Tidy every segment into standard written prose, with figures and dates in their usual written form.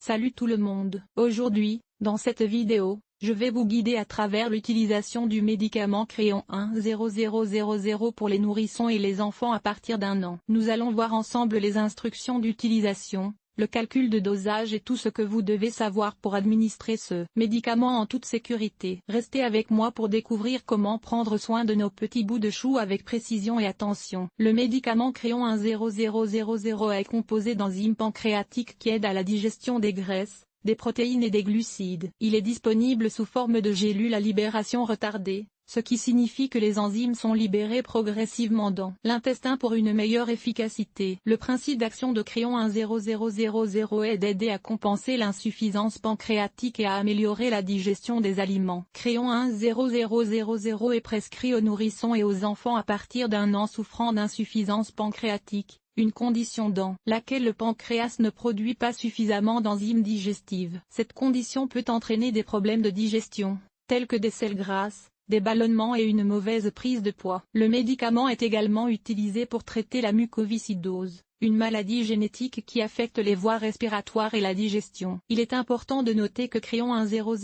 Salut tout le monde. Aujourd'hui, dans cette vidéo, je vais vous guider à travers l'utilisation du médicament Créon 10000 pour les nourrissons et les enfants à partir d'1 an. Nous allons voir ensemble les instructions d'utilisation, le calcul de dosage et tout ce que vous devez savoir pour administrer ce médicament en toute sécurité. Restez avec moi pour découvrir comment prendre soin de nos petits bouts de chou avec précision et attention. Le médicament Créon 10000 est composé d'enzymes pancréatiques qui aident à la digestion des graisses, des protéines et des glucides. Il est disponible sous forme de gélules à libération retardée, ce qui signifie que les enzymes sont libérées progressivement dans l'intestin pour une meilleure efficacité. Le principe d'action de Créon 10000 est d'aider à compenser l'insuffisance pancréatique et à améliorer la digestion des aliments. Créon 10000 est prescrit aux nourrissons et aux enfants à partir d'1 an souffrant d'insuffisance pancréatique, une condition dans laquelle le pancréas ne produit pas suffisamment d'enzymes digestives. Cette condition peut entraîner des problèmes de digestion, tels que des selles grasses, des ballonnements et une mauvaise prise de poids. Le médicament est également utilisé pour traiter la mucoviscidose, une maladie génétique qui affecte les voies respiratoires et la digestion. Il est important de noter que Créon 10000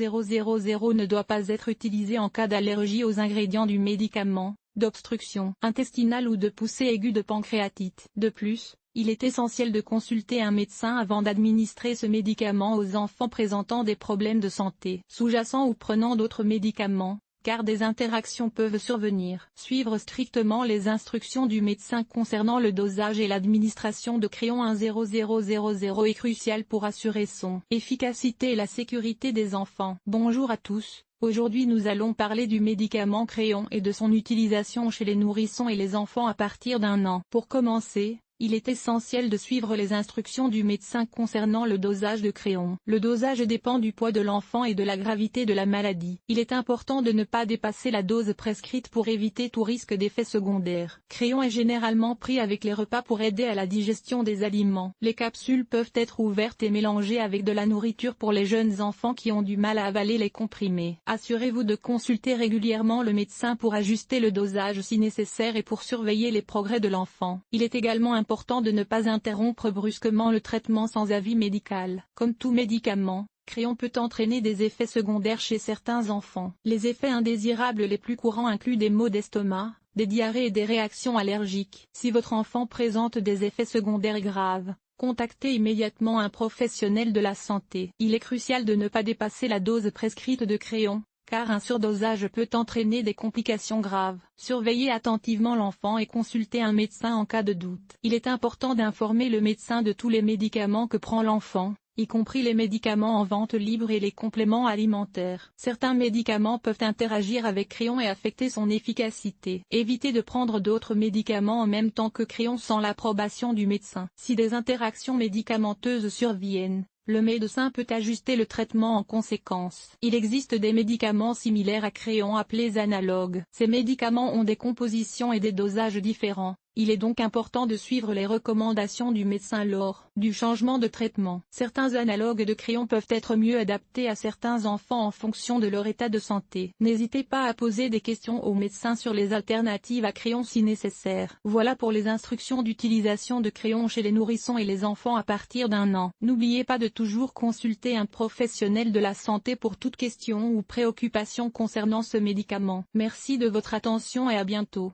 ne doit pas être utilisé en cas d'allergie aux ingrédients du médicament, d'obstruction intestinale ou de poussée aiguë de pancréatite. De plus, il est essentiel de consulter un médecin avant d'administrer ce médicament aux enfants présentant des problèmes de santé sous-jacents ou prenant d'autres médicaments, car des interactions peuvent survenir. Suivre strictement les instructions du médecin concernant le dosage et l'administration de Créon 10000 est crucial pour assurer son efficacité et la sécurité des enfants. Bonjour à tous. Aujourd'hui nous allons parler du médicament Créon et de son utilisation chez les nourrissons et les enfants à partir d'1 an. Pour commencer, il est essentiel de suivre les instructions du médecin concernant le dosage de Créon. Le dosage dépend du poids de l'enfant et de la gravité de la maladie. Il est important de ne pas dépasser la dose prescrite pour éviter tout risque d'effets secondaires. Créon est généralement pris avec les repas pour aider à la digestion des aliments. Les capsules peuvent être ouvertes et mélangées avec de la nourriture pour les jeunes enfants qui ont du mal à avaler les comprimés. Assurez-vous de consulter régulièrement le médecin pour ajuster le dosage si nécessaire et pour surveiller les progrès de l'enfant. Il est également important de ne pas interrompre brusquement le traitement sans avis médical. Comme tout médicament, Créon peut entraîner des effets secondaires chez certains enfants. Les effets indésirables les plus courants incluent des maux d'estomac, des diarrhées et des réactions allergiques. Si votre enfant présente des effets secondaires graves, contactez immédiatement un professionnel de la santé. Il est crucial de ne pas dépasser la dose prescrite de Créon, car un surdosage peut entraîner des complications graves. Surveillez attentivement l'enfant et consultez un médecin en cas de doute. Il est important d'informer le médecin de tous les médicaments que prend l'enfant, y compris les médicaments en vente libre et les compléments alimentaires. Certains médicaments peuvent interagir avec Créon et affecter son efficacité. Évitez de prendre d'autres médicaments en même temps que Créon sans l'approbation du médecin. Si des interactions médicamenteuses surviennent, le médecin peut ajuster le traitement en conséquence. Il existe des médicaments similaires à Créon appelés analogues. Ces médicaments ont des compositions et des dosages différents. Il est donc important de suivre les recommandations du médecin lors du changement de traitement. Certains analogues de Créon peuvent être mieux adaptés à certains enfants en fonction de leur état de santé. N'hésitez pas à poser des questions au médecin sur les alternatives à Créon si nécessaire. Voilà pour les instructions d'utilisation de Créon chez les nourrissons et les enfants à partir d'1 an. N'oubliez pas de toujours consulter un professionnel de la santé pour toute question ou préoccupation concernant ce médicament. Merci de votre attention et à bientôt.